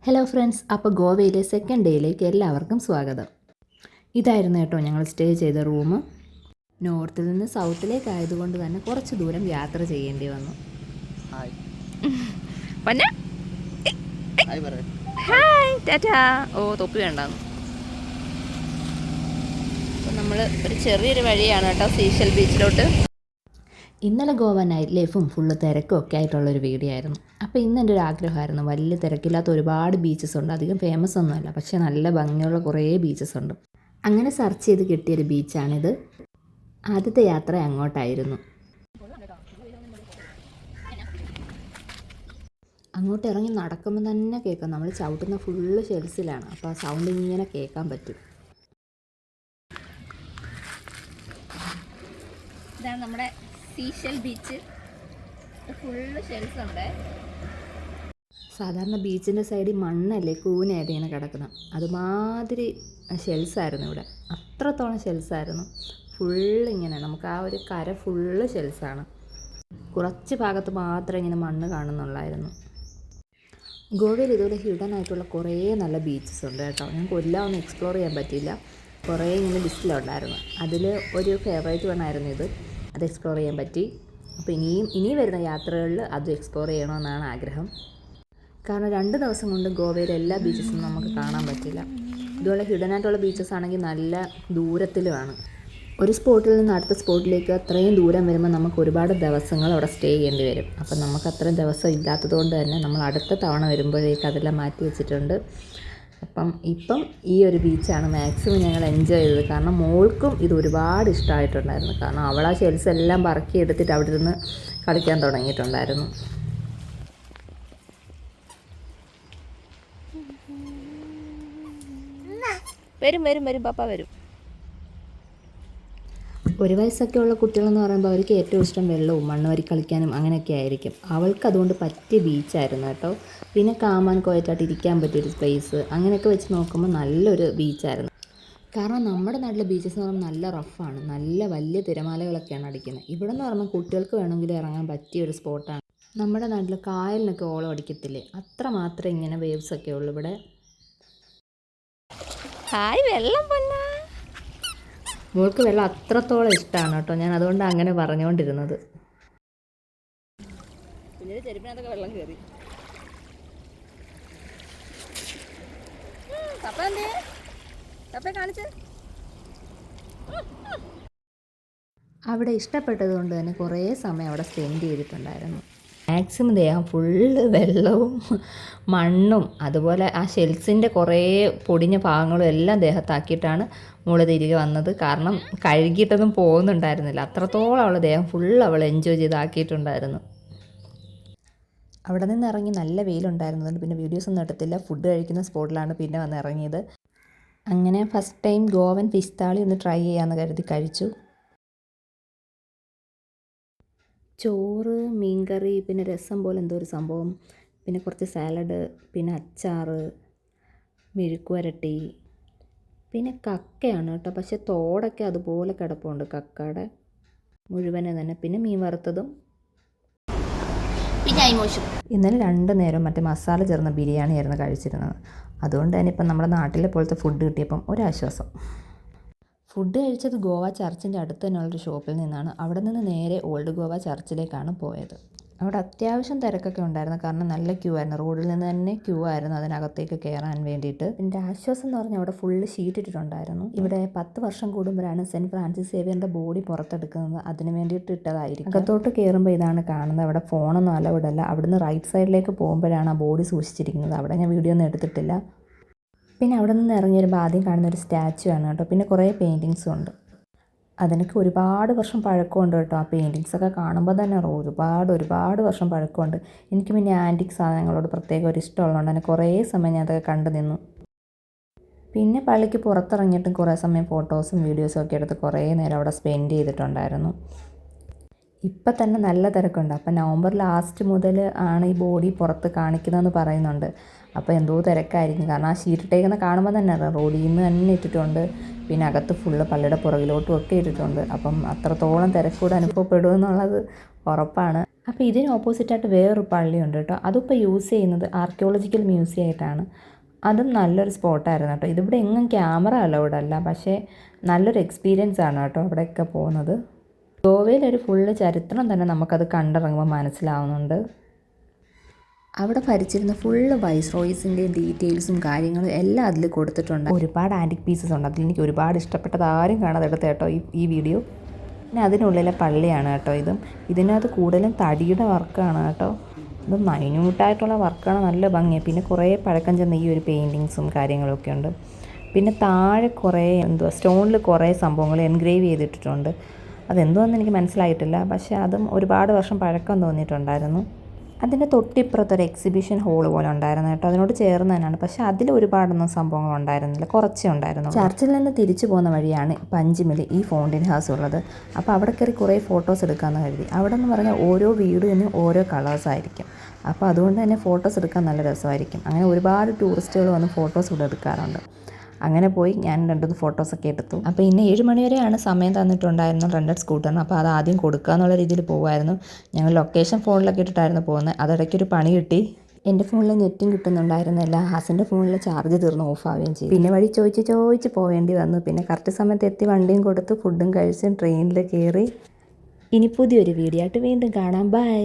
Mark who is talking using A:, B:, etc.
A: Hello friends, അപ്പോൾ ഗോവയിലെ second ഡേയിലേക്ക് എല്ലാവർക്കും സ്വാഗതം. ഇതായിരുന്നു കേട്ടോ ഞങ്ങൾ സ്റ്റേ ചെയ്ത റൂം. നോർത്തിൽ നിന്ന് സൗത്തിലേക്കായതുകൊണ്ട് തന്നെ കുറച്ച് ദൂരം യാത്ര ചെയ്യേണ്ടി വന്നു. തൊപ്പി വേണ്ടാന്ന്. അപ്പോൾ നമ്മൾ ഒരു ചെറിയൊരു വഴിയാണ് കേട്ടോ സീഷൽ ബീച്ചിലോട്ട്. ഇന്നലെ ഗോവ നൈറ്റ് ലൈഫും ഫുള്ള് തിരക്കും ഒക്കെ ആയിട്ടുള്ളൊരു വീഡിയോ ആയിരുന്നു. അപ്പോൾ ഇന്ന് എൻ്റെ ഒരു ആഗ്രഹമായിരുന്നു, വലിയ തിരക്കില്ലാത്ത ഒരുപാട് ബീച്ചസ് ഉണ്ട്, അധികം ഫേമസ് ഒന്നുമല്ല, പക്ഷേ നല്ല ഭംഗിയുള്ള കുറേ ബീച്ചസ് ഉണ്ട്. അങ്ങനെ സെർച്ച് ചെയ്ത് കിട്ടിയൊരു ബീച്ചാണിത്. ആദ്യത്തെ യാത്ര അങ്ങോട്ടായിരുന്നു. അങ്ങോട്ട് ഇറങ്ങി നടക്കുമ്പോൾ തന്നെ കേൾക്കാം, നമ്മൾ ചവിട്ടുന്ന ഫുള്ള് ഷെൽസിലാണ്, അപ്പോൾ ആ സൗണ്ട് ഇങ്ങനെ കേൾക്കാൻ പറ്റും. ഇതാണ് നമ്മുടെ സീഷൽ ബീച്ച്. ഫുള്ള് ഷെൽസ് ഉണ്ട്. സാധാരണ ബീച്ചിൻ്റെ സൈഡിൽ മണ്ണല്ലേ കൂനായിട്ട് ഇങ്ങനെ കിടക്കുന്നത്, അതുമാതിരി ഷെൽസായിരുന്നു ഇവിടെ. അത്രത്തോളം ഷെൽസായിരുന്നു. ഫുള്ള് ഇങ്ങനെ നമുക്ക് ആ ഒരു കര ഫുള്ള് ഷെൽസാണ്. കുറച്ച് ഭാഗത്ത് മാത്രമേ ഇങ്ങനെ മണ്ണ് കാണുന്നുള്ളായിരുന്നു. ഗോവയിൽ ഇതുപോലെ ഹിഡൻ ആയിട്ടുള്ള കുറേ നല്ല ബീച്ചസ് ഉണ്ട് കേട്ടോ. ഞങ്ങൾക്ക് എല്ലാം ഒന്നും എക്സ്പ്ലോർ ചെയ്യാൻ പറ്റിയില്ല. കുറേ ഇങ്ങനെ ലിസ്റ്റിലുണ്ടായിരുന്നു. അതിൽ ഒരു ഫേവറേറ്റ് വേണമായിരുന്നു ഇത്. അത് എക്സ്പ്ലോർ ചെയ്യാൻ പറ്റി. അപ്പോൾ ഇനി വരുന്ന യാത്രകളിൽ അത് എക്സ്പ്ലോർ ചെയ്യണമെന്നാണ് ആഗ്രഹം. കാരണം 2 ദിവസം കൊണ്ട് ഗോവയിലെ എല്ലാ ബീച്ചസും നമുക്ക് കാണാൻ പറ്റില്ല. ഇതുപോലെ ഹിഡനായിട്ടുള്ള ബീച്ചസ് ആണെങ്കിൽ നല്ല ദൂരത്തിലുമാണ്. ഒരു സ്പോട്ടിൽ നിന്ന് അടുത്ത സ്പോട്ടിലേക്ക് അത്രയും ദൂരം വരുമ്പോൾ നമുക്ക് ഒരുപാട് ദിവസങ്ങൾ അവിടെ സ്റ്റേ ചെയ്യേണ്ടി വരും. അപ്പം നമുക്ക് അത്രയും ദിവസം ഇല്ലാത്തത് കൊണ്ട് തന്നെ നമ്മൾ അടുത്ത തവണ വരുമ്പോഴേക്ക് അതെല്ലാം മാറ്റി വെച്ചിട്ടുണ്ട്. ഇപ്പം ഈ ഒരു ബീച്ചാണ് മാക്സിമം ഞങ്ങൾ എൻജോയ് ചെയ്തത്. കാരണം മോൾക്കും ഇത് ഒരുപാട് ഇഷ്ടമായിട്ടുണ്ടായിരുന്നു. കാരണം അവൾ ആ ഷെൽസ് എല്ലാം പറക്കി എടുത്തിട്ട് അവിടെ ഇരുന്ന് കളിക്കാൻ തുടങ്ങിയിട്ടുണ്ടായിരുന്നു. വരും പാപ്പ വരും. 1 വയസ്സൊക്കെ ഉള്ള കുട്ടികളെന്ന് പറയുമ്പോൾ അവർക്ക് ഏറ്റവും ഇഷ്ടം വെള്ളവും മണ്ണ് വരി കളിക്കാനും അങ്ങനെയൊക്കെ ആയിരിക്കും. അവൾക്ക് അതുകൊണ്ട് പറ്റിയ ബീച്ചായിരുന്നു കേട്ടോ. പിന്നെ കാമാൻ കോയറ്റായിട്ട് ഇരിക്കാൻ പറ്റിയൊരു സ്പേസ്, അങ്ങനെയൊക്കെ വെച്ച് നോക്കുമ്പോൾ നല്ലൊരു ബീച്ചായിരുന്നു. കാരണം നമ്മുടെ നാട്ടിലെ ബീച്ചസ് എന്ന് പറയുമ്പോൾ നല്ല റഫാണ്, നല്ല വലിയ തിരമാലകളൊക്കെയാണ് അടിക്കുന്നത്. ഇവിടെ എന്ന് പറയുമ്പോൾ കുട്ടികൾക്ക് വേണമെങ്കിൽ ഇറങ്ങാൻ പറ്റിയൊരു സ്പോട്ടാണ്. നമ്മുടെ നാട്ടിൽ കായലിനൊക്കെ ഓളം അടിക്കത്തില്ലേ, അത്ര മാത്രമേ ഇങ്ങനെ വേവ്സൊക്കെ ഉള്ളൂ ഇവിടെ. ഹായ് വെള്ളം പൊന്നാ. മോൾക്ക് വെള്ളം അത്രത്തോളം ഇഷ്ടമാണ് കേട്ടോ. ഞാൻ അതുകൊണ്ട് അങ്ങനെ പറഞ്ഞുകൊണ്ടിരുന്നത്. കുഞ്ഞിൻ്റെ ചെരുപ്പിനകത്തൊക്കെ വെള്ളം കയറി. അവിടെ ഇഷ്ടപ്പെട്ടത് കൊണ്ട് തന്നെ കുറേ സമയം അവിടെ സ്പെൻഡ് ചെയ്തിട്ടുണ്ടായിരുന്നു. മാക്സിമം ദേഹം ഫുള്ള് വെള്ളവും മണ്ണും അതുപോലെ ആ ഷെൽസിൻ്റെ കുറേ പൊടിഞ്ഞ ഭാഗങ്ങളും എല്ലാം ദേഹത്താക്കിയിട്ടാണ് മോള് തിരികെ വന്നത്. കാരണം കഴുകിയിട്ടൊന്നും പോകുന്നുണ്ടായിരുന്നില്ല. അത്രത്തോളം അവൾ ദേഹം ഫുള്ള് അവൾ എൻജോയ് ചെയ്താക്കിയിട്ടുണ്ടായിരുന്നു. അവിടെ നിന്ന് ഇറങ്ങി നല്ല വെയിലുണ്ടായിരുന്നതുകൊണ്ട് പിന്നെ വീഡിയോസ് ഒന്നും എടുത്തില്ല. ഫുഡ് കഴിക്കുന്ന സ്പോട്ടിലാണ് പിന്നെ വന്ന് ഇറങ്ങിയത്. അങ്ങനെ ഫസ്റ്റ് ടൈം ഗോവൻ ഫിഷ് താളി ഒന്ന് ട്രൈ ചെയ്യാമെന്ന് കരുതി കഴിച്ചു. ചോറ്, മീൻകറി, പിന്നെ രസം പോലെ എന്തോ ഒരു സംഭവം, പിന്നെ കുറച്ച് സാലഡ്, പിന്നെ അച്ചാറ്, മെഴുക്കുവരട്ടി, പിന്നെ കക്കയാണ് കേട്ടോ. പക്ഷേ തോടൊക്കെ അതുപോലെ കിടപ്പുണ്ട് കക്കയുടെ മുഴുവനെ തന്നെ. പിന്നെ മീൻ വറുത്തതും, പിന്നെ ഇന്നലെ 2 നേരം മറ്റേ മസാല ചേർന്ന ബിരിയാണി ആയിരുന്നു കഴിച്ചിരുന്നത്. അതുകൊണ്ട് തന്നെ ഇപ്പം നമ്മുടെ നാട്ടിലെ പോലത്തെ ഫുഡ് കിട്ടിയപ്പം ഒരാശ്വാസം. ഫുഡ് കഴിച്ചത് ഗോവ ചർച്ചിൻ്റെ അടുത്ത് തന്നെയുള്ളൊരു ഷോപ്പിൽ നിന്നാണ്. അവിടെ നിന്ന് നേരെ ഓൾഡ് ഗോവ ചർച്ചിലേക്കാണ് പോയത്. അവിടെ അത്യാവശ്യം തിരക്കൊക്കെ ഉണ്ടായിരുന്നു. കാരണം നല്ല ക്യൂ ആയിരുന്നു, റോഡിൽ നിന്ന് തന്നെ ക്യൂ ആയിരുന്നു അതിനകത്തേക്ക് കയറാൻ വേണ്ടിയിട്ട്. എൻ്റെ ആശ്വാസം എന്ന് പറഞ്ഞാൽ അവിടെ ഫുള്ള് ഷീറ്റ് ഇട്ടിട്ടുണ്ടായിരുന്നു. ഇവിടെ 10 വർഷം കൂടുമ്പോഴാണ് സെൻറ്റ് ഫ്രാൻസിസ് സേവിയറിൻ്റെ ബോഡി പുറത്തെടുക്കുന്നത്. അതിന് വേണ്ടിയിട്ട് ഇട്ടതായിരിക്കും. അകത്തോട്ട് കയറുമ്പോൾ ഇതാണ് കാണുന്നത്. അവിടെ ഫോണൊന്നും അലൗഡ് അല്ല. അവിടുന്ന് റൈറ്റ് സൈഡിലേക്ക് പോകുമ്പോഴാണ് ആ ബോഡി സൂക്ഷിച്ചിരിക്കുന്നത്. അവിടെ ഞാൻ വീഡിയോ ഒന്നും എടുത്തിട്ടില്ല. പിന്നെ അവിടെ നിന്ന് ഇറങ്ങി വരുമ്പോൾ ആദ്യം കാണുന്ന ഒരു സ്റ്റാച്ചു ആണ് കേട്ടോ. പിന്നെ കുറേ പെയിൻറ്റിങ്സും ഉണ്ട്. അതിനൊക്കെ ഒരുപാട് വർഷം പഴക്കമുണ്ട് കേട്ടോ. ആ പെയിൻറ്റിങ്സൊക്കെ കാണുമ്പോൾ തന്നെ ഒരുപാട് വർഷം പഴക്കമുണ്ട്. എനിക്ക് പിന്നെ ആൻറ്റിക് സാധനങ്ങളോട് പ്രത്യേകം ഒരു ഇഷ്ടമുള്ളതുകൊണ്ട് തന്നെ കുറേ സമയം ഞാൻ അതൊക്കെ കണ്ടു നിന്നു. പിന്നെ പള്ളിക്ക് പുറത്തിറങ്ങിയിട്ടും കുറേ സമയം ഫോട്ടോസും വീഡിയോസും ഒക്കെ എടുത്ത് കുറേ നേരം അവിടെ സ്പെൻഡ് ചെയ്തിട്ടുണ്ടായിരുന്നു. ഇപ്പം തന്നെ നല്ല തിരക്കുണ്ട്. അപ്പം നവംബർ ലാസ്റ്റ് മുതൽ ആണ് ഈ ബോഡി പുറത്ത് കാണിക്കുന്നതെന്ന് പറയുന്നുണ്ട്. അപ്പോൾ എന്തോ തിരക്കായിരിക്കും. കാരണം ആ ഷീറ്റിട്ടേക്കുന്ന കാണുമ്പോൾ തന്നെ അറിയാം, റോഡിൽ നിന്ന് തന്നെ ഇട്ടിട്ടുണ്ട്. പിന്നെ അകത്ത് ഫുള്ള് പള്ളിയുടെ പുറകിലോട്ടും ഒക്കെ ഇട്ടിട്ടുണ്ട്. അപ്പം അത്രത്തോളം തിരക്കൂടെ അനുഭവപ്പെടുമെന്നുള്ളത് ഉറപ്പാണ്. അപ്പോൾ ഇതിന് ഓപ്പോസിറ്റായിട്ട് വേറൊരു പള്ളിയുണ്ട് കേട്ടോ. അതിപ്പോൾ യൂസ് ചെയ്യുന്നത് ആർക്കിയോളജിക്കൽ മ്യൂസിയം ആയിട്ടാണ്. അതും നല്ലൊരു സ്പോട്ടായിരുന്നു കേട്ടോ. ഇതിവിടെ എങ്ങും ക്യാമറ അലൗഡ് അല്ല, പക്ഷേ നല്ലൊരു എക്സ്പീരിയൻസ് ആണ് കേട്ടോ അവിടെയൊക്കെ പോകുന്നത്. ഗോവയിലൊരു ഫുള്ള് ചരിത്രം തന്നെ നമുക്കത് കണ്ടിറങ്ങുമ്പോൾ മനസ്സിലാവുന്നുണ്ട്. അവിടെ ഭരിച്ചിരുന്ന ഫുള്ള് വൈസ്രോയിസിൻ്റെയും ഡീറ്റെയിൽസും കാര്യങ്ങളും എല്ലാം അതിൽ കൊടുത്തിട്ടുണ്ട്. ഒരുപാട് ആൻറ്റിക് പീസസ് ഉണ്ട്. അതിൽ എനിക്ക് ഒരുപാട് ഇഷ്ടപ്പെട്ടത് ആരും കാണാതെ എടുത്ത കേട്ടോ ഈ വീഡിയോ. പിന്നെ അതിനുള്ളിലെ പള്ളിയാണ് കേട്ടോ ഇതും. ഇതിനകത്ത് കൂടുതലും തടിയുടെ വർക്കാണ് കേട്ടോ. ഇത് മൈന്യൂട്ടായിട്ടുള്ള വർക്കാണ്, നല്ല ഭംഗിയാണ്. പിന്നെ കുറേ പഴക്കം ചെന്ന ഈ ഒരു പെയിൻറ്റിങ്സും കാര്യങ്ങളൊക്കെ ഉണ്ട്. പിന്നെ താഴെ കുറേ സ്റ്റോണിൽ കുറേ സംഭവങ്ങൾ എൻഗ്രേവ് ചെയ്തിട്ടിട്ടുണ്ട്. അതെന്തോന്ന് എനിക്ക് മനസ്സിലായിട്ടില്ല, പക്ഷേ അതും ഒരുപാട് വർഷം പഴക്കം തോന്നിയിട്ടുണ്ടായിരുന്നു. അതിൻ്റെ തൊട്ടിപ്പുറത്തൊരു എക്സിബിഷൻ ഹോൾ പോലെ ഉണ്ടായിരുന്നു കേട്ടോ. അതിനോട് ചേർന്ന് തന്നെയാണ്, പക്ഷേ അതിൽ ഒരുപാടൊന്നും സംഭവങ്ങൾ ഉണ്ടായിരുന്നില്ല, കുറച്ചേ ഉണ്ടായിരുന്നു. ചർച്ചിൽ നിന്ന് തിരിച്ചു പോകുന്ന വഴിയാണ് പഞ്ചിമിൽ ഈ ഫൗണ്ടൻ ഹൗസ് ഉള്ളത്. അപ്പോൾ അവിടെ കയറി കുറേ ഫോട്ടോസ് എടുക്കാമെന്ന് കരുതി. അവിടെ എന്ന് പറഞ്ഞാൽ ഓരോ വീടിനും ഓരോ കളേഴ്സായിരിക്കും. അപ്പോൾ അതുകൊണ്ട് തന്നെ ഫോട്ടോസ് എടുക്കാൻ നല്ല രസമായിരിക്കും. അങ്ങനെ ഒരുപാട് ടൂറിസ്റ്റുകൾ വന്ന് ഫോട്ടോസ് ഇവിടെ എടുക്കാറുണ്ട്. അങ്ങനെ പോയി ഞാൻ 2 ഫോട്ടോസൊക്കെ എടുത്തു. അപ്പോൾ ഇന്ന് 7 മണി വരെയാണ് സമയം തന്നിട്ടുണ്ടായിരുന്നു റെൻറ്റഡ് സ്കൂട്ടറിന്. അപ്പോൾ അത് ആദ്യം കൊടുക്കുക എന്നുള്ള രീതിയിൽ പോകുമായിരുന്നു. ഞങ്ങൾ ലൊക്കേഷൻ ഫോണിലൊക്കെ ഇട്ടിട്ടായിരുന്നു പോകുന്നത്. അതിടയ്ക്കൊരു പണി കിട്ടി. എൻ്റെ ഫോണിൽ നെറ്റും കിട്ടുന്നുണ്ടായിരുന്നില്ല. ഹസിൻ്റെ ഫോണിൽ ചാർജ് തീർന്ന് ഓഫാവുകയും ചെയ്തു. പിന്നെ വഴി ചോദിച്ച് പോവേണ്ടി വന്നു. പിന്നെ കറക്റ്റ് സമയത്ത് എത്തി വണ്ടിയും കൊടുത്ത് ഫുഡും കഴിച്ച് ട്രെയിനിൽ കയറി. ഇനി പുതിയൊരു വീഡിയോ ആയിട്ട് വീണ്ടും കാണാം. ബൈ.